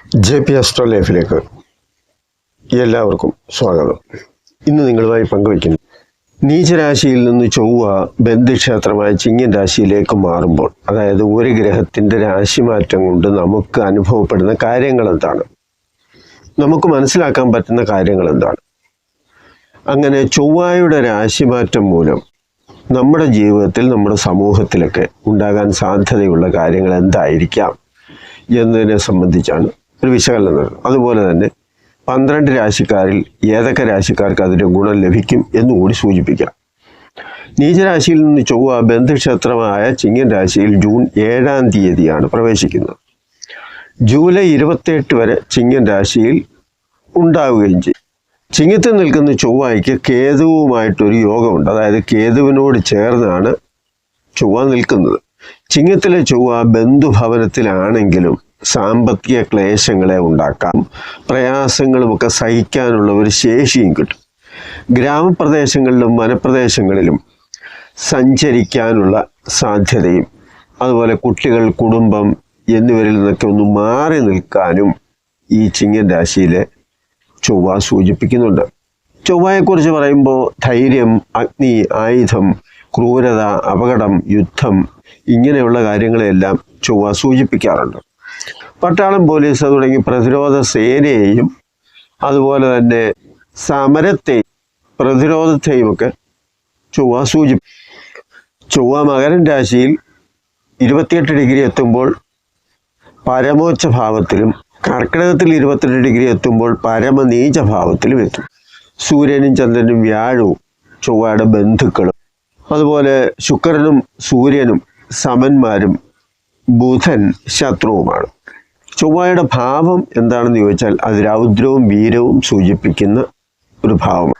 JP Astro ലൈഫിലേക്ക് എല്ലാവർക്കും സ്വാഗതം. ഇന്ന് നിങ്ങളുമായി പങ്കുവയ്ക്കുന്നു നീചരാശിയിൽ നിന്ന് ചൊവ്വ ബന്ധുക്ഷേത്രമായ ചിങ്ങൻ രാശിയിലേക്ക് മാറുമ്പോൾ, അതായത് ഒരു ഗ്രഹത്തിൻ്റെ രാശിമാറ്റം കൊണ്ട് നമുക്ക് അനുഭവപ്പെടുന്ന കാര്യങ്ങൾ എന്താണ്, നമുക്ക് മനസ്സിലാക്കാൻ പറ്റുന്ന കാര്യങ്ങൾ എന്താണ്. അങ്ങനെ ചൊവ്വയുടെ രാശിമാറ്റം മൂലം നമ്മുടെ ജീവിതത്തിൽ, നമ്മുടെ സമൂഹത്തിലൊക്കെ ഉണ്ടാകാൻ സാധ്യതയുള്ള കാര്യങ്ങൾ എന്തായിരിക്കാം എന്നതിനെ സംബന്ധിച്ചാണ് ഒരു വിശകലനം നടത്തുന്നത്. അതുപോലെ തന്നെ 12 രാശിക്കാരിൽ ഏതൊക്കെ രാശിക്കാർക്ക് അതിൻ്റെ ഗുണം ലഭിക്കും എന്നുകൂടി സൂചിപ്പിക്കാം. നീചരാശിയിൽ നിന്ന് ചൊവ്വ ബന്ധുക്ഷേത്രമായ ചിങ്ങൻ രാശിയിൽ ജൂൺ 7-ാം തീയതിയാണ് പ്രവേശിക്കുന്നത്. ജൂലൈ 28 വരെ ചിങ്ങൻ രാശിയിൽ ഉണ്ടാവുകയും ചെയ്യും. ചിങ്ങത്തിൽ നിൽക്കുന്ന ചൊവ്വയ്ക്ക് കേതുവുമായിട്ടൊരു യോഗമുണ്ട്. അതായത് കേതുവിനോട് ചേർന്നാണ് ചൊവ്വ നിൽക്കുന്നത്. ചിങ്ങത്തിലെ ചൊവ്വ ബന്ധുഭവനത്തിലാണെങ്കിലും സാമ്പത്തിക ക്ലേശങ്ങളെ ഉണ്ടാക്കാം, പ്രയാസങ്ങളുമൊക്കെ സഹിക്കാനുള്ള ഒരു ശേഷിയും കിട്ടും. ഗ്രാമപ്രദേശങ്ങളിലും വനപ്രദേശങ്ങളിലും സഞ്ചരിക്കാനുള്ള സാധ്യതയും, അതുപോലെ കുട്ടികൾ, കുടുംബം എന്നിവരിൽ നിന്നൊക്കെ ഒന്ന് മാറി നിൽക്കാനും ഈ ചിങ്ങൻ രാശിയിലെ ചൊവ്വ സൂചിപ്പിക്കുന്നുണ്ട്. ചൊവ്വയെക്കുറിച്ച് പറയുമ്പോൾ ധൈര്യം, അഗ്നി, ആയുധം, ക്രൂരത, അപകടം, യുദ്ധം ഇങ്ങനെയുള്ള കാര്യങ്ങളെല്ലാം ചൊവ്വ സൂചിപ്പിക്കാറുണ്ട്. പട്ടാളം, പോലീസ് തുടങ്ങി പ്രതിരോധ സേനയെയും അതുപോലെ തന്നെ സമരത്തെയും പ്രതിരോധത്തെയും ഒക്കെ ചൊവ്വ സൂചിപ്പിക്കും. ചൊവ്വ മകരൻ രാശിയിൽ 28 ഡിഗ്രി എത്തുമ്പോൾ പരമോച്ച ഭാവത്തിലും, കർക്കിടകത്തിൽ 28 ഡിഗ്രി എത്തുമ്പോൾ പരമനീച ഭാവത്തിലും എത്തും. സൂര്യനും ചന്ദ്രനും വ്യാഴവും ചൊവ്വയുടെ ബന്ധുക്കളും, അതുപോലെ ശുക്രനും സൂര്യനും സമന്മാരും, ബുധൻ ശത്രുവുമാണ്. ചൊവ്വയുടെ ഭാവം എന്താണെന്ന് ചോദിച്ചാൽ അത് രൗദ്രവും വീരവും സൂചിപ്പിക്കുന്ന ഒരു ഭാവമാണ്.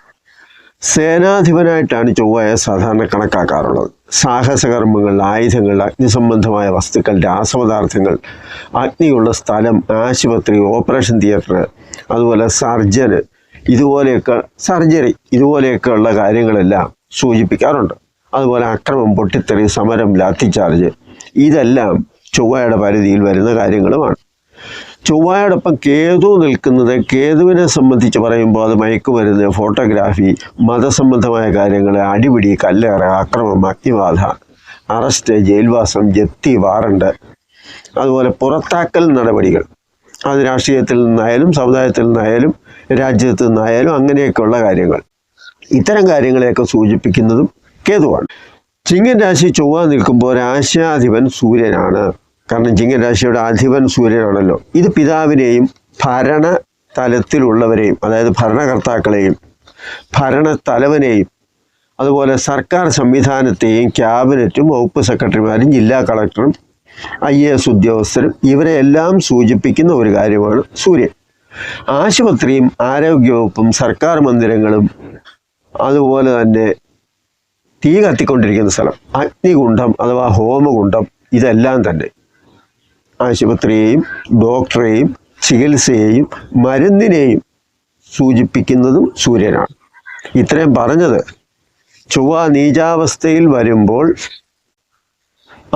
സേനാധിപനായിട്ടാണ് ചൊവ്വയെ സാധാരണ കണക്കാക്കാറുള്ളത്. സാഹസകർമ്മങ്ങൾ, ആയുധങ്ങൾ, അഗ്നിസംബന്ധമായ വസ്തുക്കൾ, രാസപദാർത്ഥങ്ങൾ, അഗ്നിയുള്ള സ്ഥലം, ആശുപത്രി, ഓപ്പറേഷൻ തിയേറ്റർ, അതുപോലെ സർജറി ഇതുപോലെയൊക്കെ ഉള്ള കാര്യങ്ങളെല്ലാം സൂചിപ്പിക്കാറുണ്ട്. അതുപോലെ അക്രമം, പൊട്ടിത്തെറി, സമരം, ലാത്തിചാർജ് ഇതെല്ലാം ചൊവ്വയുടെ പരിധിയിൽ വരുന്ന കാര്യങ്ങളുമാണ്. ചൊവ്വയോടൊപ്പം കേതു നിൽക്കുന്നത്, കേതുവിനെ സംബന്ധിച്ച് പറയുമ്പോൾ അത് മയക്കുമരുന്ന്, ഫോട്ടോഗ്രാഫി, മതസംബന്ധമായ കാര്യങ്ങൾ, അടിപിടി, കല്ലേറ്, അക്രമം, അഗ്നിബാധ, അറസ്റ്റ്, ജയിൽവാസം, ജപ്തി, വാറണ്ട്, അതുപോലെ പുറത്താക്കൽ നടപടികൾ. അത് രാഷ്ട്രീയത്തിൽ നിന്നായാലും സമുദായത്തിൽ നിന്നായാലും രാജ്യത്ത് നിന്നായാലും അങ്ങനെയൊക്കെയുള്ള കാര്യങ്ങൾ. ഇത്തരം കാര്യങ്ങളെയൊക്കെ സൂചിപ്പിക്കുന്നതും കേതുവാണ്. ചിങ്ങൻ രാശി ചൊവ്വ നിൽക്കുമ്പോൾ രാശ്യാധിപൻ സൂര്യനാണ്. കാരണം ചിങ്ങൻ രാശിയുടെ അധിപൻ സൂര്യനാണല്ലോ. ഇത് പിതാവിനെയും ഭരണ തലത്തിലുള്ളവരെയും, അതായത് ഭരണകർത്താക്കളെയും ഭരണത്തലവനെയും അതുപോലെ സർക്കാർ സംവിധാനത്തെയും, ക്യാബിനറ്റും, വകുപ്പ് സെക്രട്ടറിമാരും, ജില്ലാ കളക്ടറും, IAS ഉദ്യോഗസ്ഥരും ഇവരെയെല്ലാം സൂചിപ്പിക്കുന്ന ഒരു കാര്യമാണ് സൂര്യൻ. ആശുപത്രിയും ആരോഗ്യവകുപ്പും സർക്കാർ മന്ദിരങ്ങളും അതുപോലെ തന്നെ തീ കത്തിക്കൊണ്ടിരിക്കുന്ന സ്ഥലം, അഗ്നികുണ്ഡം അഥവാ ഹോമകുണ്ഡം, ഇതെല്ലാം തന്നെ ആശുപത്രിയെയും ഡോക്ടറെയും ചികിത്സയെയും മരുന്നിനെയും സൂചിപ്പിക്കുന്നതും സൂര്യനാണ്. ഇത്രയും പറഞ്ഞത് ചൊവ്വ നീചാവസ്ഥയിൽ വരുമ്പോൾ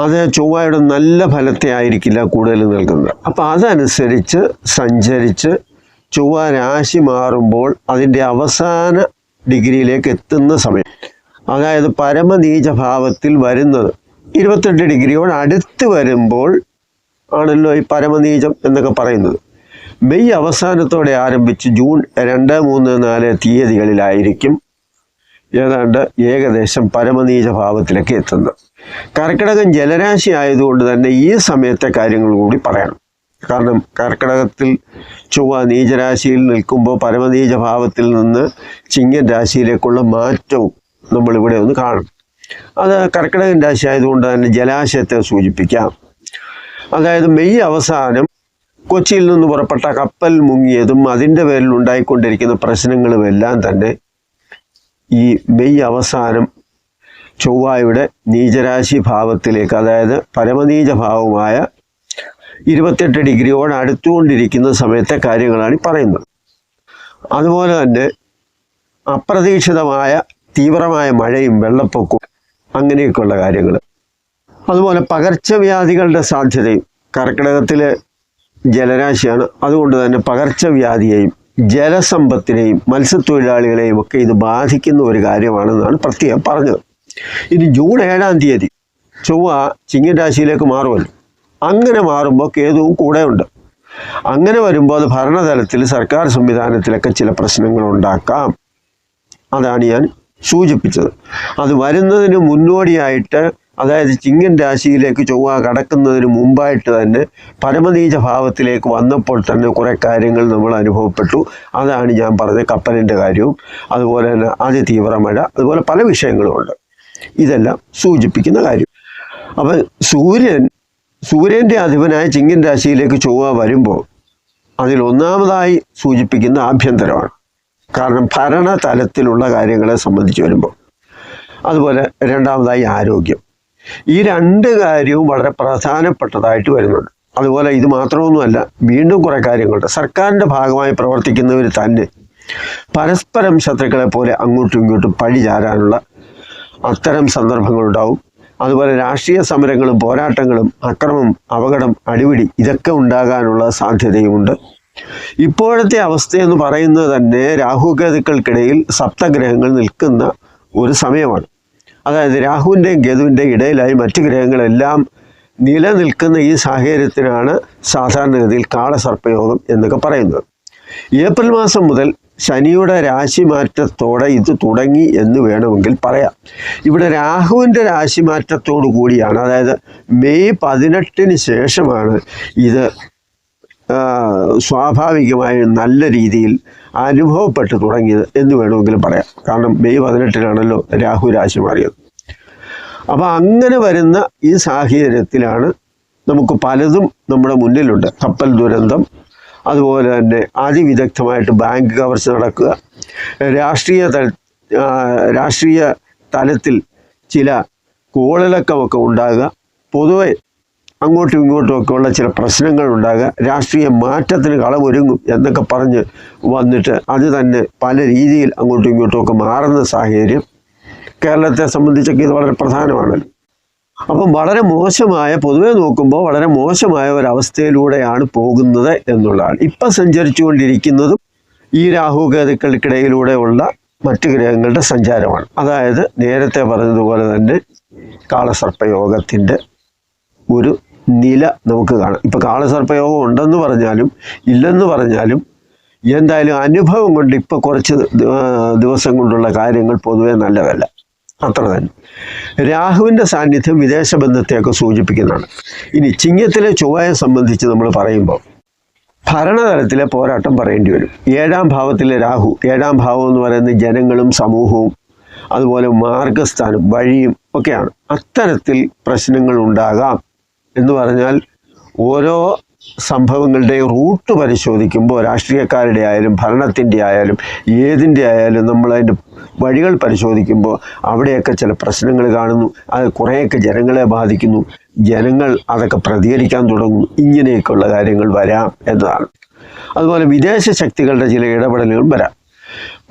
അത് ചൊവ്വയുടെ നല്ല ഫലത്തെ ആയിരിക്കില്ല കൂടുതൽ നൽകുന്നത്. അപ്പോൾ അതനുസരിച്ച് സഞ്ചരിച്ച് ചൊവ്വ രാശി മാറുമ്പോൾ അതിൻ്റെ അവസാന ഡിഗ്രിയിലേക്ക് എത്തുന്ന സമയം, അതായത് പരമനീച ഭാവത്തിൽ വരുന്നത് 28 ഡിഗ്രിയോട് അടുത്ത് വരുമ്പോൾ ആണല്ലോ ഈ പരമനീചം എന്നൊക്കെ പറയുന്നത്. മെയ് അവസാനത്തോടെ ആരംഭിച്ച് ജൂൺ 2, 3, 4 തീയതികളിലായിരിക്കും ഏതാണ്ട് ഏകദേശം പരമനീച ഭാവത്തിലേക്ക് എത്തുന്നത്. കർക്കിടകം ജലരാശി ആയതുകൊണ്ട് തന്നെ ഈ സമയത്തെ കാര്യങ്ങൾ കൂടി പറയണം. കാരണം കർക്കിടകത്തിൽ ചൊവ്വ നീചരാശിയിൽ നിൽക്കുമ്പോൾ പരമനീച ഭാവത്തിൽ നിന്ന് ചിങ്ങൻ രാശിയിലേക്കുള്ള മാറ്റവും നമ്മളിവിടെ ഒന്ന് കാണും. അത് കർക്കിടകൻ രാശി ആയതുകൊണ്ട് തന്നെ ജലാശയത്തെ സൂചിപ്പിക്കാം. അതായത് മെയ് അവസാനം കൊച്ചിയിൽ നിന്ന് പുറപ്പെട്ട കപ്പൽ മുങ്ങിയതും അതിൻ്റെ പേരിൽ ഉണ്ടായിക്കൊണ്ടിരിക്കുന്ന പ്രശ്നങ്ങളുമെല്ലാം തന്നെ ഈ മെയ് അവസാനം ചൊവ്വയുടെ നീചരാശി ഭാവത്തിലേക്ക്, അതായത് പരമനീച ഭാവമായ 28 ഡിഗ്രിയോട് അടുത്തുകൊണ്ടിരിക്കുന്ന സമയത്തെ കാര്യങ്ങളാണ് പറയുന്നത്. അതുപോലെ തന്നെ അപ്രതീക്ഷിതമായ തീവ്രമായ മഴയും വെള്ളപ്പൊക്കവും അങ്ങനെയൊക്കെയുള്ള കാര്യങ്ങൾ, അതുപോലെ പകർച്ചവ്യാധികളുടെ സാധ്യതയും കർക്കിടകത്തിൽ ജലരാശിയാണ്. അതുകൊണ്ട് തന്നെ പകർച്ചവ്യാധിയെയും ജലസമ്പത്തിനെയും മത്സ്യത്തൊഴിലാളികളെയും ഒക്കെ ഇത് ബാധിക്കുന്ന ഒരു കാര്യമാണെന്നാണ് പ്രത്യേകം പറഞ്ഞത്. ഇനി ജൂൺ 7-ാം തീയതി ചൊവ്വ ചിങ്ങൻ രാശിയിലേക്ക് മാറുമല്ലോ. അങ്ങനെ മാറുമ്പോൾ കേതുവും കൂടെ ഉണ്ട്. അങ്ങനെ വരുമ്പോൾ അത് ഭരണതലത്തിൽ സർക്കാർ സംവിധാനത്തിലൊക്കെ ചില പ്രശ്നങ്ങൾ ഉണ്ടാക്കാം. അതാണ് ഞാൻ സൂചിപ്പിച്ചത്. അത് വരുന്നതിന് മുന്നോടിയായിട്ട്, അതായത് ചിങ്ങൻ രാശിയിലേക്ക് ചൊവ്വ കടക്കുന്നതിന് മുമ്പായിട്ട് തന്നെ പരമനീച ഭാവത്തിലേക്ക് വന്നപ്പോൾ തന്നെ കുറേ കാര്യങ്ങൾ നമ്മൾ അനുഭവപ്പെട്ടു. അതാണ് ഞാൻ പറഞ്ഞ കപ്പലിൻ്റെ കാര്യവും അതുപോലെ തന്നെ അതിതീവ്ര മഴ, അതുപോലെ പല വിഷയങ്ങളുമുണ്ട്. ഇതെല്ലാം സൂചിപ്പിക്കുന്ന കാര്യം. അപ്പം സൂര്യൻ്റെ അധിപനായ ചിങ്ങൻ രാശിയിലേക്ക് ചൊവ്വ വരുമ്പോൾ അതിൽ ഒന്നാമതായി സൂചിപ്പിക്കുന്ന ആഭ്യന്തരമാണ്. കാരണം ഭരണതലത്തിലുള്ള കാര്യങ്ങളെ സംബന്ധിച്ച് വരുമ്പോൾ. അതുപോലെ രണ്ടാമതായി ആരോഗ്യം. ഈ രണ്ട് കാര്യവും വളരെ പ്രധാനപ്പെട്ടതായിട്ട് വരുന്നുണ്ട്. അതുപോലെ ഇത് മാത്രമൊന്നുമല്ല, വീണ്ടും കുറേ കാര്യങ്ങളുണ്ട്. സർക്കാരിൻ്റെ ഭാഗമായി പ്രവർത്തിക്കുന്നവർ തന്നെ പരസ്പരം ശത്രുക്കളെ പോലെ അങ്ങോട്ടും ഇങ്ങോട്ടും പഴി ചാരാനുള്ള അത്തരം സന്ദർഭങ്ങളുണ്ടാവും. അതുപോലെ രാഷ്ട്രീയ സമരങ്ങളും പോരാട്ടങ്ങളും അക്രമം, അപകടം, അടിപിടി ഇതൊക്കെ ഉണ്ടാകാനുള്ള സാധ്യതയുമുണ്ട്. ഇപ്പോഴത്തെ അവസ്ഥയെന്ന് പറയുന്നത് തന്നെ രാഹുകേതുക്കൾക്കിടയിൽ സപ്തഗ്രഹങ്ങൾ നിൽക്കുന്ന ഒരു സമയമാണ്. അതായത് രാഹുവിൻ്റെയും കേതുവിൻ്റെയും ഇടയിലായി മറ്റ് ഗ്രഹങ്ങളെല്ലാം നിലനിൽക്കുന്ന ഈ സാഹചര്യത്തിനാണ് സാധാരണഗതിയിൽ കാളസർപ്പയോഗം എന്നൊക്കെ പറയുന്നത്. ഏപ്രിൽ മാസം മുതൽ ശനിയുടെ രാശിമാറ്റത്തോടെ ഇത് തുടങ്ങി എന്ന് വേണമെങ്കിൽ പറയാം. ഇവിടെ രാഹുവിൻ്റെ രാശിമാറ്റത്തോടു കൂടിയാണ്, അതായത് മെയ് 18-ന് ശേഷമാണ് ഇത് സ്വാഭാവികമായും നല്ല രീതിയിൽ അനുഭവപ്പെട്ടു തുടങ്ങിയത് എന്ന് വേണമെങ്കിലും പറയാം. കാരണം മെയ് 18-നാണല്ലോ രാഹു രാശി മാറിയത്. അപ്പോൾ അങ്ങനെ വരുന്ന ഈ സാഹചര്യത്തിലാണ് നമുക്ക് പലതും നമ്മുടെ മുന്നിലുണ്ട്. കപ്പൽ ദുരന്തം, അതുപോലെ തന്നെ അതിവിദഗ്ധമായിട്ട് ബാങ്ക് കവർച്ച നടക്കുക, രാഷ്ട്രീയ തലത്തിൽ ചില കോളിളക്കമൊക്കെ ഉണ്ടാകുക, പൊതുവെ അങ്ങോട്ടും ഇങ്ങോട്ടും ഒക്കെ ഉള്ള ചില പ്രശ്നങ്ങൾ ഉണ്ടാകുക, രാഷ്ട്രീയ മാറ്റത്തിന് കളമൊരുങ്ങും എന്നൊക്കെ പറഞ്ഞ് വന്നിട്ട് അത് തന്നെ പല രീതിയിൽ അങ്ങോട്ടും ഇങ്ങോട്ടും ഒക്കെ മാറുന്ന സാഹചര്യം കേരളത്തെ സംബന്ധിച്ചൊക്കെ ഇത് വളരെ പ്രധാനമാണല്ലോ. അപ്പം വളരെ മോശമായ, പൊതുവെ നോക്കുമ്പോൾ വളരെ മോശമായ ഒരവസ്ഥയിലൂടെയാണ് പോകുന്നത് എന്നുള്ളതാണ്. ഇപ്പം സഞ്ചരിച്ചുകൊണ്ടിരിക്കുന്നതും ഈ രാഹുകേതുക്കൾക്കിടയിലൂടെയുള്ള മറ്റ് ഗ്രഹങ്ങളുടെ സഞ്ചാരമാണ്. അതായത് നേരത്തെ പറഞ്ഞതുപോലെ തന്നെ കാളസർപ്പയോഗത്തിൻ്റെ ഒരു നില നമുക്ക് കാണാം. ഇപ്പം കാളസർപ്പയോഗം ഉണ്ടെന്ന് പറഞ്ഞാലും ഇല്ലെന്ന് പറഞ്ഞാലും എന്തായാലും അനുഭവം കൊണ്ട് ഇപ്പോൾ കുറച്ച് ദിവസം കൊണ്ടുള്ള കാര്യങ്ങൾ പൊതുവെ നല്ലതല്ല. അത്ര തന്നെ. രാഹുവിൻ്റെ സാന്നിധ്യം വിദേശ ബന്ധത്തെയൊക്കെ സൂചിപ്പിക്കുന്നതാണ്. ഇനി ചിങ്ങത്തിലെ ചൊവ്വയെ സംബന്ധിച്ച് നമ്മൾ പറയുമ്പോൾ ഭരണതലത്തിലെ പോരാട്ടം പറയേണ്ടി വരും. 7-ാം ഭാവത്തിലെ രാഹു, 7-ാം ഭാവം എന്ന് പറയുന്നത് ജനങ്ങളും സമൂഹവും അതുപോലെ മാർഗസ്ഥാനം, വഴിയും ഒക്കെയാണ്. അത്തരത്തിൽ പ്രശ്നങ്ങൾ ഉണ്ടാകാം എന്ന് പറഞ്ഞാൽ ഓരോ സംഭവങ്ങളുടെയും റൂട്ട് പരിശോധിക്കുമ്പോൾ രാഷ്ട്രീയക്കാരുടെ ആയാലും ഭരണത്തിൻ്റെ ആയാലും ഏതിൻ്റെ ആയാലും നമ്മളതിൻ്റെ വഴികൾ പരിശോധിക്കുമ്പോൾ അവിടെയൊക്കെ ചില പ്രശ്നങ്ങൾ കാണുന്നു. അത് കുറേയൊക്കെ ജനങ്ങളെ ബാധിക്കുന്നു. ജനങ്ങൾ അതൊക്കെ പ്രതികരിക്കാൻ തുടങ്ങുന്നു. ഇങ്ങനെയൊക്കെയുള്ള കാര്യങ്ങൾ വരാം എന്നതാണ്. അതുപോലെ വിദേശ ശക്തികളുടെ ചില ഇടപെടലുകൾ വരാം.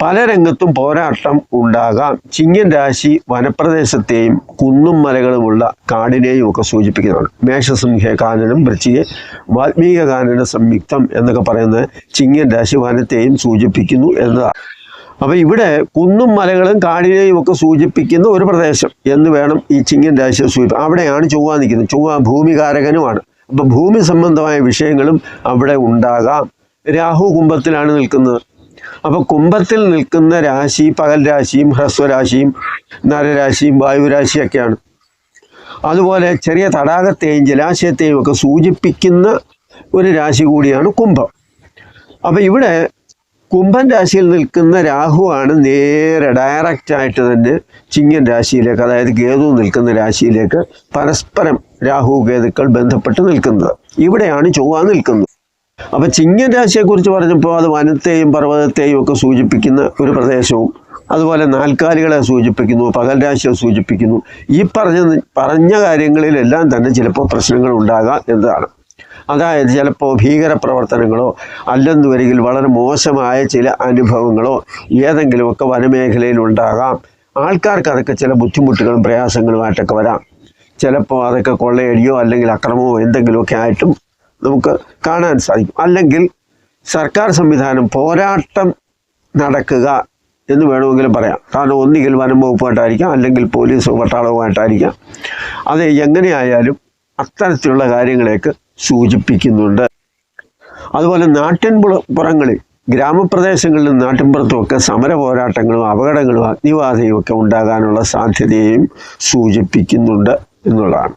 പല രംഗത്തും പോരാട്ടം ഉണ്ടാകാം. ചിങ്ങൻ രാശി വനപ്രദേശത്തെയും കുന്നും മലകളുമുള്ള കാടിനെയും ഒക്കെ സൂചിപ്പിക്കുന്നതാണ്. മേഷസിംഹ കാനനം, വൃശ്ചിക വാൽമീക കാനന സംയുക്തം എന്നൊക്കെ പറയുന്നത് ചിങ്ങൻ രാശി വനത്തെയും സൂചിപ്പിക്കുന്നു എന്നതാണ്. അപ്പോൾ ഇവിടെ കുന്നും മലകളും കാടിനെയും ഒക്കെ സൂചിപ്പിക്കുന്ന ഒരു പ്രദേശം എന്ന് വേണം ഈ ചിങ്ങൻ രാശിയെ സൂചിപ്പിക്കുക. അവിടെയാണ് ചൊവ്വ നിൽക്കുന്നത്. ചൊവ്വ ഭൂമികാരകനുമാണ്. അപ്പം ഭൂമി സംബന്ധമായ വിഷയങ്ങളും അവിടെ ഉണ്ടാകാം. രാഹു കുംഭത്തിലാണ് നിൽക്കുന്നത്. അപ്പോൾ കുംഭത്തിൽ നിൽക്കുന്ന രാശി പകൽ രാശിയും ഹ്രസ്വരാശിയും നരരാശിയും വായുരാശിയൊക്കെയാണ്. അതുപോലെ ചെറിയ തടാകത്തെയും ജലാശയത്തെയും ഒക്കെ സൂചിപ്പിക്കുന്ന ഒരു രാശി കൂടിയാണ് കുംഭം. അപ്പോൾ ഇവിടെ കുംഭൻ രാശിയിൽ നിൽക്കുന്ന രാഹുവാണ് നേരെ ഡയറക്റ്റായിട്ട് തന്നെ ചിങ്ങൻ രാശിയിലേക്ക്, അതായത് കേതു നിൽക്കുന്ന രാശിയിലേക്ക് പരസ്പരം രാഹു കേതുക്കൾ ബന്ധപ്പെട്ട് നിൽക്കുന്നത്. ഇവിടെയാണ് ചൊവ്വ നിൽക്കുന്നത്. അപ്പം ചിങ്ങൻ രാശിയെക്കുറിച്ച് പറഞ്ഞപ്പോൾ അത് വനത്തെയും പർവ്വതത്തെയും ഒക്കെ സൂചിപ്പിക്കുന്ന ഒരു പ്രദേശവും അതുപോലെ നാൽക്കാലികളെ സൂചിപ്പിക്കുന്നു, പകൽ രാശിയെ സൂചിപ്പിക്കുന്നു. ഈ പറഞ്ഞ കാര്യങ്ങളിലെല്ലാം തന്നെ ചിലപ്പോൾ പ്രശ്നങ്ങൾ ഉണ്ടാകാം എന്നതാണ്. അതായത് ചിലപ്പോൾ ഭീകരപ്രവർത്തനങ്ങളോ അല്ലെന്ന് വരികിൽ വളരെ മോശമായ ചില അനുഭവങ്ങളോ ഏതെങ്കിലുമൊക്കെ വനമേഖലയിൽ ഉണ്ടാകാം. ആൾക്കാർക്ക് അതൊക്കെ ചില ബുദ്ധിമുട്ടുകളും പ്രയാസങ്ങളുമായിട്ടൊക്കെ വരാം. ചിലപ്പോൾ അതൊക്കെ കൊള്ളയടിയോ അല്ലെങ്കിൽ അക്രമമോ എന്തെങ്കിലുമൊക്കെ ആയിട്ടും നമുക്ക് കാണാൻ സാധിക്കും. അല്ലെങ്കിൽ സർക്കാർ സംവിധാനം പോരാട്ടം നടക്കുക എന്ന് വേണമെങ്കിലും പറയാം. കാരണം ഒന്നുകിൽ വനം വകുപ്പുമായിട്ടായിരിക്കാം, അല്ലെങ്കിൽ പോലീസ് പട്ടാളവുമായിട്ടായിരിക്കാം. അത് എങ്ങനെയായാലും അത്തരത്തിലുള്ള കാര്യങ്ങളെയൊക്കെ സൂചിപ്പിക്കുന്നുണ്ട്. അതുപോലെ നാട്ടിൻപുറങ്ങളിൽ, ഗ്രാമപ്രദേശങ്ങളിലും നാട്ടിൻപുറത്തുമൊക്കെ സമര പോരാട്ടങ്ങളും അപകടങ്ങളും അഗ്നിബാധയും ഒക്കെ ഉണ്ടാകാനുള്ള സാധ്യതയും സൂചിപ്പിക്കുന്നുണ്ട് എന്നുള്ളതാണ്.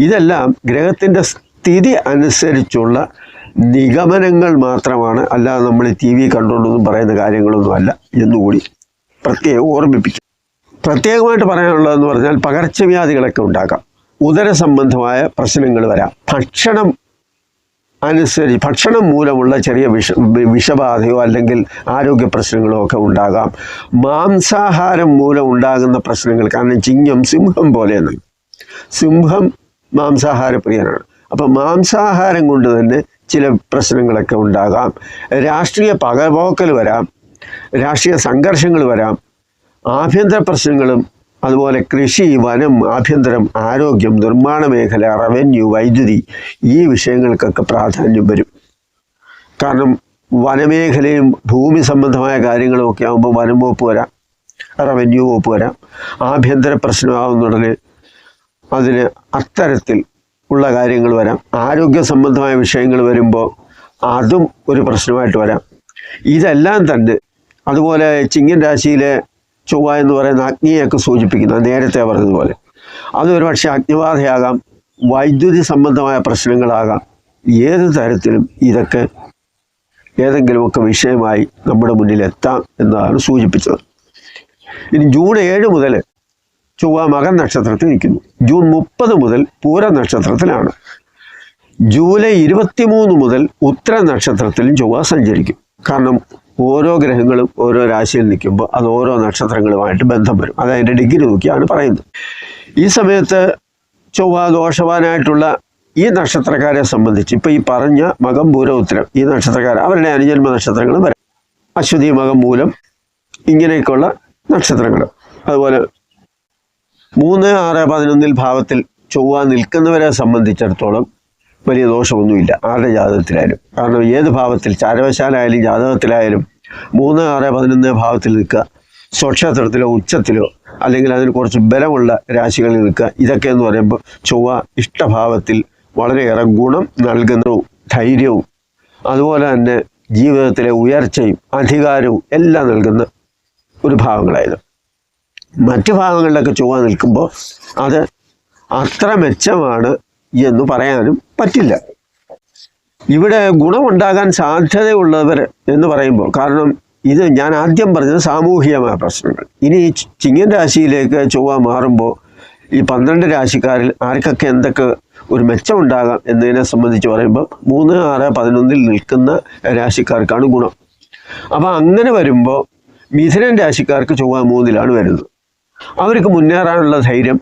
ഇതെല്ലാം ഗ്രഹത്തിൻ്റെ സ്ഥിതി അനുസരിച്ചുള്ള നിഗമനങ്ങൾ മാത്രമാണ്, അല്ലാതെ നമ്മൾ TV കണ്ടുകൊണ്ടൊന്നും പറയുന്ന കാര്യങ്ങളൊന്നുമല്ല എന്നുകൂടി പ്രത്യേകം ഓർമ്മിപ്പിക്കും. പ്രത്യേകമായിട്ട് പറയാനുള്ളതെന്ന് പറഞ്ഞാൽ പകർച്ചവ്യാധികളൊക്കെ ഉണ്ടാക്കാം, ഉദര സംബന്ധമായ പ്രശ്നങ്ങൾ വരാം, ഭക്ഷണം മൂലമുള്ള ചെറിയ വിഷബാധയോ അല്ലെങ്കിൽ ആരോഗ്യ പ്രശ്നങ്ങളോ ഒക്കെ ഉണ്ടാകാം. മാംസാഹാരം മൂലം ഉണ്ടാകുന്ന പ്രശ്നങ്ങൾ, കാരണം ചിങ്ങം സിംഹം പോലെയാണ്, സിംഹം മാംസാഹാരപ്രിയനാണ്. അപ്പം മാംസാഹാരം കൊണ്ട് തന്നെ ചില പ്രശ്നങ്ങളൊക്കെ ഉണ്ടാകാം. രാഷ്ട്രീയ പകപോക്കൽ വരാം, രാഷ്ട്രീയ സംഘർഷങ്ങൾ വരാം, ആഭ്യന്തര പ്രശ്നങ്ങളും അതുപോലെ കൃഷി, വനം, ആഭ്യന്തരം, ആരോഗ്യം, നിർമ്മാണ മേഖല, റവന്യൂ, വൈദ്യുതി, ഈ വിഷയങ്ങൾക്കൊക്കെ പ്രാധാന്യം വരും. കാരണം വനമേഖലയും ഭൂമി സംബന്ധമായ കാര്യങ്ങളും ഒക്കെ ആകുമ്പോൾ വനം വകുപ്പ് വരാം, റവന്യൂ വകുപ്പ് വരാം. ആഭ്യന്തര പ്രശ്നമാകുന്നുടനെ അതിന് അത്തരത്തിൽ ഉള്ള കാര്യങ്ങൾ വരാം. ആരോഗ്യ സംബന്ധമായ വിഷയങ്ങൾ വരുമ്പോൾ അതും ഒരു പ്രശ്നമായിട്ട് വരാം. ഇതെല്ലാം തന്നെ അതുപോലെ ചിങ്ങൻ രാശിയിലെ ചൊവ്വ എന്ന് പറയുന്ന അഗ്നിയൊക്കെ സൂചിപ്പിക്കുന്നത്, നേരത്തെ പറഞ്ഞതുപോലെ അതൊരു പക്ഷേ അഗ്നിബാധയാകാം, വൈദ്യുതി സംബന്ധമായ പ്രശ്നങ്ങളാകാം. ഏത് തരത്തിലും ഇതൊക്കെ ഏതെങ്കിലുമൊക്കെ വിഷയമായി നമ്മുടെ മുന്നിൽ എത്താം എന്നതാണ് സൂചിപ്പിച്ചത്. ഇനി ജൂൺ 7 മുതൽ ചൊവ്വ മകൻ നക്ഷത്രത്തിൽ നിൽക്കുന്നു. ജൂൺ 30 മുതൽ പൂര നക്ഷത്രത്തിലാണ്. ജൂലൈ 23 മുതൽ ഉത്തര നക്ഷത്രത്തിലും ചൊവ്വ സഞ്ചരിക്കും. കാരണം ഓരോ ഗ്രഹങ്ങളും ഓരോ രാശിയിൽ നിൽക്കുമ്പോൾ അത് ഓരോ നക്ഷത്രങ്ങളുമായിട്ട് ബന്ധം വരും. അത് അതിൻ്റെ ഡിഗ്രി നോക്കിയാണ് പറയുന്നത്. ഈ സമയത്ത് ചൊവ്വ ദോഷവാനായിട്ടുള്ള ഈ നക്ഷത്രക്കാരെ സംബന്ധിച്ച് ഇപ്പോൾ ഈ പറഞ്ഞ മകം, പൂര, ഉത്തരം ഈ നക്ഷത്രക്കാർ അവരുടെ അനുജന്മ നക്ഷത്രങ്ങളും വരാം. അശ്വതി, മകം, മൂലം ഇങ്ങനെയൊക്കെയുള്ള നക്ഷത്രങ്ങൾ. അതുപോലെ 3, 6, 11 ഭാവത്തിൽ ചൊവ്വ നിൽക്കുന്നവരെ സംബന്ധിച്ചിടത്തോളം വലിയ ദോഷമൊന്നുമില്ല ആരുടെ ജാതകത്തിലായാലും. കാരണം ഏത് ഭാവത്തിൽ, ചാരവശാലായാലും ജാതകത്തിലായാലും 3, 6, 11 ഭാവത്തിൽ നിൽക്കുക, സ്വക്ഷേത്രത്തിലോ ഉച്ചത്തിലോ അല്ലെങ്കിൽ അതിന് കുറച്ച് ബലമുള്ള രാശികളിൽ നിൽക്കുക, ഇതൊക്കെ എന്ന് പറയുമ്പോൾ ചൊവ്വ ഇഷ്ടഭാവത്തിൽ വളരെയേറെ ഗുണം നൽകുന്നതും ധൈര്യവും അതുപോലെ തന്നെ ജീവിതത്തിലെ ഉയർച്ചയും അധികാരവും എല്ലാം നൽകുന്ന ഒരു ഭാവങ്ങളായത്. മറ്റു ഭാഗങ്ങളിലൊക്കെ ചൊവ്വ നിൽക്കുമ്പോൾ അത് അത്ര മെച്ചമാണ് എന്ന് പറയാനും പറ്റില്ല. ഇവിടെ ഗുണമുണ്ടാകാൻ സാധ്യതയുള്ളവർ എന്ന് പറയുമ്പോൾ, കാരണം ഇത് ഞാൻ ആദ്യം പറഞ്ഞത് സാമൂഹികമായ പ്രശ്നങ്ങൾ. ഇനി ചിങ്ങൻ രാശിയിലേക്ക് ചൊവ്വ മാറുമ്പോൾ ഈ 12 രാശിക്കാരിൽ ആർക്കൊക്കെ എന്തൊക്കെ ഒരു മെച്ചമുണ്ടാകാം എന്നതിനെ സംബന്ധിച്ച് പറയുമ്പോൾ 3, 6, 11 നിൽക്കുന്ന രാശിക്കാർക്കാണ് ഗുണം. അപ്പോൾ അങ്ങനെ വരുമ്പോൾ മിഥുനൻ രാശിക്കാർക്ക് ചൊവ്വ 3-ലാണ് വരുന്നത്. അവർക്ക് മുന്നേറാനുള്ള ധൈര്യം,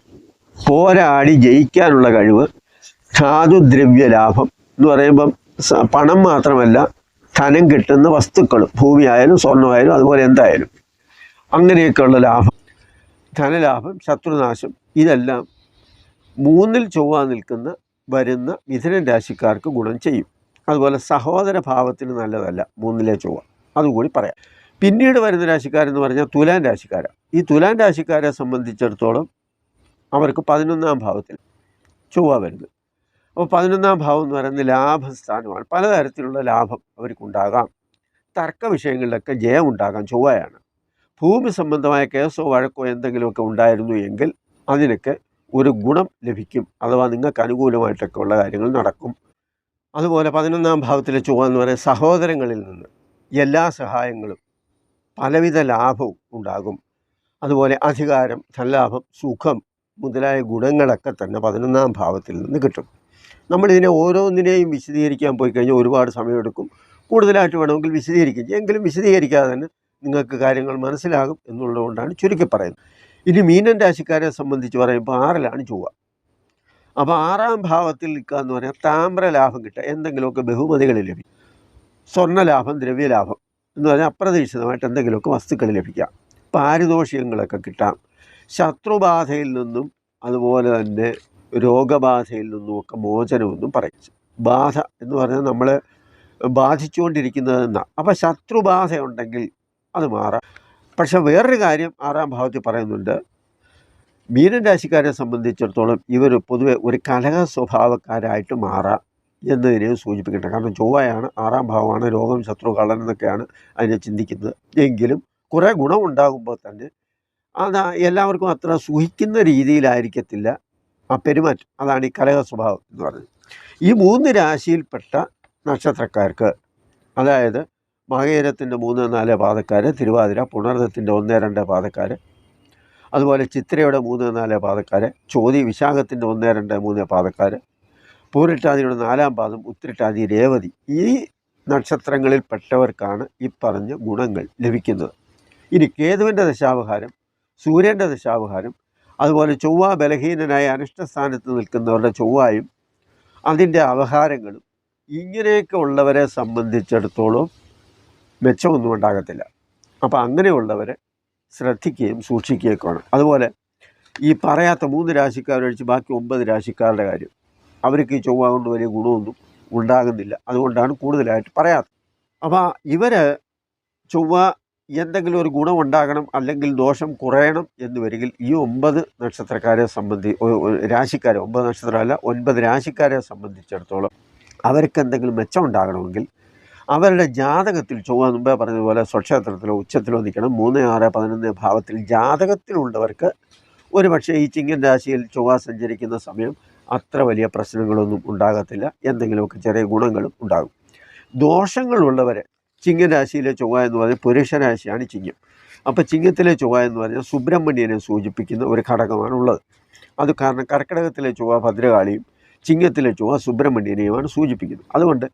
പോരാടി ജയിക്കാനുള്ള കഴിവ്, ധാതുദ്രവ്യ ലാഭം എന്ന് പറയുമ്പം പണം മാത്രമല്ല, ധനം കിട്ടുന്ന വസ്തുക്കളും, ഭൂമിയായാലും സ്വർണ്ണമായാലും അതുപോലെ എന്തായാലും അങ്ങനെയൊക്കെയുള്ള ലാഭം, ധനലാഭം, ശത്രുനാശം, ഇതെല്ലാം 3-ൽ ചൊവ്വ വരുന്ന മിഥുനൻ രാശിക്കാർക്ക് ഗുണം ചെയ്യും. അതുപോലെ സഹോദര ഭാവത്തിന് നല്ലതല്ല 3-ലെ ചൊവ്വ, അതുകൂടി പറയാം. പിന്നീട് വരുന്ന രാശിക്കാരെന്ന് പറഞ്ഞാൽ തുലാൻ രാശിക്കാരാണ്. ഈ തുലാൻ രാശിക്കാരെ സംബന്ധിച്ചിടത്തോളം അവർക്ക് 11-ാം ഭാവത്തിൽ ചൊവ്വ വരുന്നത്. അപ്പോൾ 11-ാം ഭാവം എന്ന് പറയുന്നത് ലാഭസ്ഥാനമാണ്. പലതരത്തിലുള്ള ലാഭം അവർക്കുണ്ടാകാം. തർക്ക വിഷയങ്ങളിലൊക്കെ ജയം ഉണ്ടാകാം ചൊവ്വയാണ്. ഭൂമി സംബന്ധമായ കേസോ വഴക്കോ എന്തെങ്കിലുമൊക്കെ ഉണ്ടായിരുന്നു എങ്കിൽ അതിനൊക്കെ ഒരു ഗുണം ലഭിക്കും. അഥവാ നിങ്ങൾക്ക് അനുകൂലമായിട്ടൊക്കെ ഉള്ള കാര്യങ്ങൾ നടക്കും. അതുപോലെ 11-ാം ഭാവത്തിലെ ചൊവ്വ എന്ന് പറയുന്നത് സഹോദരങ്ങളിൽ നിന്ന് എല്ലാ സഹായങ്ങളും, പലവിധ ലാഭവും ഉണ്ടാകും. അതുപോലെ അധികാരം, ധനലാഭം, സുഖം മുതലായ ഗുണങ്ങളൊക്കെ തന്നെ 11-ാം ഭാവത്തിൽ നിന്ന് കിട്ടും. നമ്മളിതിനെ ഓരോന്നിനെയും വിശദീകരിക്കാൻ പോയി കഴിഞ്ഞാൽ ഒരുപാട് സമയമെടുക്കും. കൂടുതലായിട്ട് വേണമെങ്കിൽ വിശദീകരിക്കും, എങ്കിലും വിശദീകരിക്കാതെ തന്നെ നിങ്ങൾക്ക് കാര്യങ്ങൾ മനസ്സിലാകും എന്നുള്ളതുകൊണ്ടാണ് ചുരുക്കി പറയുന്നത്. ഇനി മീനൻ രാശിക്കാരെ സംബന്ധിച്ച് പറയുമ്പോൾ 6-ലാണ് ചൊവ്വ. അപ്പോൾ 6-ാം ഭാവത്തിൽ നിൽക്കുക എന്ന് പറഞ്ഞാൽ താമ്രലാഭം കിട്ടുക, എന്തെങ്കിലുമൊക്കെ ബഹുമതികൾ ലഭിക്കും. സ്വർണ്ണലാഭം, ദ്രവ്യലാഭം എന്ന് പറഞ്ഞാൽ അപ്രതീക്ഷിതമായിട്ട് എന്തെങ്കിലുമൊക്കെ വസ്തുക്കൾ ലഭിക്കാം. പാരിതോഷികങ്ങളൊക്കെ കിട്ടാം. ശത്രുബാധയിൽ നിന്നും അതുപോലെ തന്നെ രോഗബാധയിൽ നിന്നുമൊക്കെ മോചനമൊന്നും പറയും. ബാധ എന്ന് പറഞ്ഞാൽ നമ്മൾ ബാധിച്ചുകൊണ്ടിരിക്കുന്നതെന്നാണ്. അപ്പോൾ ശത്രുബാധയുണ്ടെങ്കിൽ അത് മാറാം. പക്ഷെ വേറൊരു കാര്യം 6-ാം ഭാവത്തിൽ പറയുന്നുണ്ട്. മീനൻ രാശിക്കാരെ സംബന്ധിച്ചിടത്തോളം ഇവർ പൊതുവെ ഒരു കലഹ സ്വഭാവക്കാരായിട്ട് മാറാം എന്നതിനെ സൂചിപ്പിക്കട്ടെ. കാരണം ചൊവ്വയാണ്, 6-ാം ഭാവമാണ്, രോഗം, ശത്രു, കള്ളൻ എന്നൊക്കെയാണ് അതിനെ ചിന്തിക്കുന്നത്. എങ്കിലും കുറേ ഗുണമുണ്ടാകുമ്പോൾ തന്നെ അത് എല്ലാവർക്കും അത്ര സുഖിക്കുന്ന രീതിയിലായിരിക്കത്തില്ല ആ പെരുമാറ്റം. അതാണ് ഈ കലഹ സ്വഭാവം എന്ന് പറയുന്നത്. ഈ 3 രാശിയിൽപ്പെട്ട നക്ഷത്രക്കാർക്ക്, അതായത് മകയിരത്തിൻ്റെ 3-4 പാദക്കാർ, തിരുവാതിര, പുണർദത്തിൻ്റെ 1-2 പാദക്കാർ, അതുപോലെ ചിത്രയുടെ 3-4 പാദക്കാർ, ചോതി, വിശാഖത്തിൻ്റെ 1-2-3 പാദക്കാർ, പൂരിട്ടാതിയുടെ 4-ാം പാദം, ഉത്തിരട്ടാതി, രേവതി, ഈ നക്ഷത്രങ്ങളിൽപ്പെട്ടവർക്കാണ് ഈ പറഞ്ഞ ഗുണങ്ങൾ ലഭിക്കുന്നത്. ഇനി കേതുവിൻ്റെ ദശാവഹാരം, സൂര്യൻ്റെ ദശാവഹാരം, അതുപോലെ ചൊവ്വ ബലഹീനനായ അനിഷ്ടസ്ഥാനത്ത് നിൽക്കുന്നവരുടെ ചൊവ്വായും അതിൻ്റെ അവഹാരങ്ങളും ഇങ്ങനെയൊക്കെ ഉള്ളവരെ സംബന്ധിച്ചിടത്തോളം മെച്ചമൊന്നും ഉണ്ടാകത്തില്ല. അപ്പോൾ അങ്ങനെയുള്ളവരെ ശ്രദ്ധിക്കുകയും സൂക്ഷിക്കുകയൊക്കെ വേണം. അതുപോലെ ഈ പറയാത്ത 3 രാശിക്കാരൊഴിച്ച് ബാക്കി 9 രാശിക്കാരുടെ കാര്യം, അവർക്ക് ഈ ചൊവ്വ കൊണ്ട് വലിയ ഗുണമൊന്നും ഉണ്ടാകുന്നില്ല. അതുകൊണ്ടാണ് കൂടുതലായിട്ട് പറയാത്തത്. അപ്പോൾ ഇവർ ചൊവ്വ എന്തെങ്കിലും ഒരു ഗുണം ഉണ്ടാകണം അല്ലെങ്കിൽ ദോഷം കുറയണം എന്ന് വരികിൽ ഈ 9 നക്ഷത്രക്കാരെ രാശിക്കാരെ, 9 നക്ഷത്രമല്ല 9 രാശിക്കാരെ സംബന്ധിച്ചിടത്തോളം അവർക്ക് എന്തെങ്കിലും മെച്ചം ഉണ്ടാകണമെങ്കിൽ അവരുടെ ജാതകത്തിൽ ചൊവ്വ മുമ്പേ പറഞ്ഞതുപോലെ സ്വക്ഷേത്രത്തിലോ ഉച്ചത്തിലോ നിൽക്കണം. 3, 6, 11 ഭാവത്തിൽ ജാതകത്തിലുള്ളവർക്ക് ഒരു പക്ഷേ ഈ ചിങ്ങൻ രാശിയിൽ ചൊവ്വ സഞ്ചരിക്കുന്ന സമയം അത്ര വലിയ പ്രശ്നങ്ങളൊന്നും ഉണ്ടാകത്തില്ല. എന്തെങ്കിലുമൊക്കെ ചെറിയ ഗുണങ്ങളും ഉണ്ടാകും. ദോഷങ്ങളുള്ളവരെ, ചിങ്ങൻ രാശിയിലെ ചൊവ്വ എന്ന് പറഞ്ഞാൽ പുരുഷരാശിയാണ് ചിങ്ങം. അപ്പോൾ ചിങ്ങത്തിലെ ചൊവ്വ എന്ന് പറഞ്ഞാൽ സുബ്രഹ്മണ്യനെ സൂചിപ്പിക്കുന്ന ഒരു ഘടകമാണ് ഉള്ളത്. അത് കാരണം കർക്കിടകത്തിലെ ചൊവ്വ ഭദ്രകാളിയും ചിങ്ങത്തിലെ ചൊവ്വ സുബ്രഹ്മണ്യനെയുമാണ് സൂചിപ്പിക്കുന്നത്. അതുകൊണ്ട്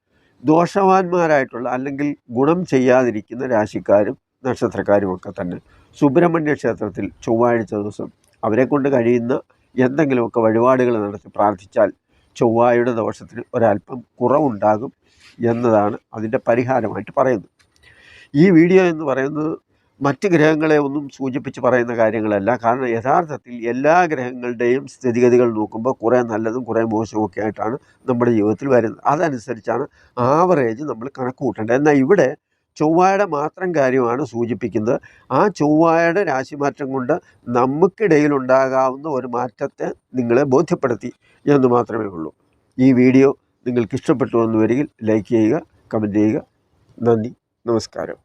ദോഷവാന്മാരായിട്ടുള്ള അല്ലെങ്കിൽ ഗുണം ചെയ്യാതിരിക്കുന്ന രാശിക്കാരും നക്ഷത്രക്കാരുമൊക്കെ തന്നെ സുബ്രഹ്മണ്യ ക്ഷേത്രത്തിൽ ചൊവ്വാഴ്ച ദിവസം അവരെ കൊണ്ട് കഴിയുന്ന എന്തെങ്കിലുമൊക്കെ വഴിപാടുകൾ നടത്തി പ്രാർത്ഥിച്ചാൽ ചൊവ്വായുടെ ദോഷത്തിന് ഒരല്പം കുറവുണ്ടാകും എന്നതാണ് അതിൻ്റെ പരിഹാരമായിട്ട് പറയുന്നത്. ഈ വീഡിയോ എന്ന് പറയുന്നത് മറ്റ് ഗ്രഹങ്ങളെ ഒന്നും സൂചിപ്പിച്ച് പറയുന്ന കാര്യങ്ങളല്ല. കാരണം യഥാർത്ഥത്തിൽ എല്ലാ ഗ്രഹങ്ങളുടെയും സ്ഥിതിഗതികൾ നോക്കുമ്പോൾ കുറേ നല്ലതും കുറേ മോശവും ഒക്കെ ആയിട്ടാണ് നമ്മുടെ ജീവിതത്തിൽ വരുന്നത്. അതനുസരിച്ചാണ് ആവറേജ് നമ്മൾ കണക്ക് കൂട്ടേണ്ടത്. എന്നാൽ ഇവിടെ ചൊവ്വയുടെ മാത്രം കാര്യമാണ് സൂചിപ്പിക്കുന്നത്. ആ ചൊവ്വയുടെ രാശിമാറ്റം കൊണ്ട് നമുക്കിടയിലുണ്ടാകാവുന്ന ഒരു മാറ്റത്തെ നിങ്ങളെ ബോധ്യപ്പെടുത്തി എന്ന് മാത്രമേ ഉള്ളൂ. ഈ വീഡിയോ നിങ്ങൾക്ക് ഇഷ്ടപ്പെട്ടു എന്ന് വരികിൽ ലൈക്ക് ചെയ്യുക, കമൻറ്റ് ചെയ്യുക. നന്ദി, നമസ്കാരം.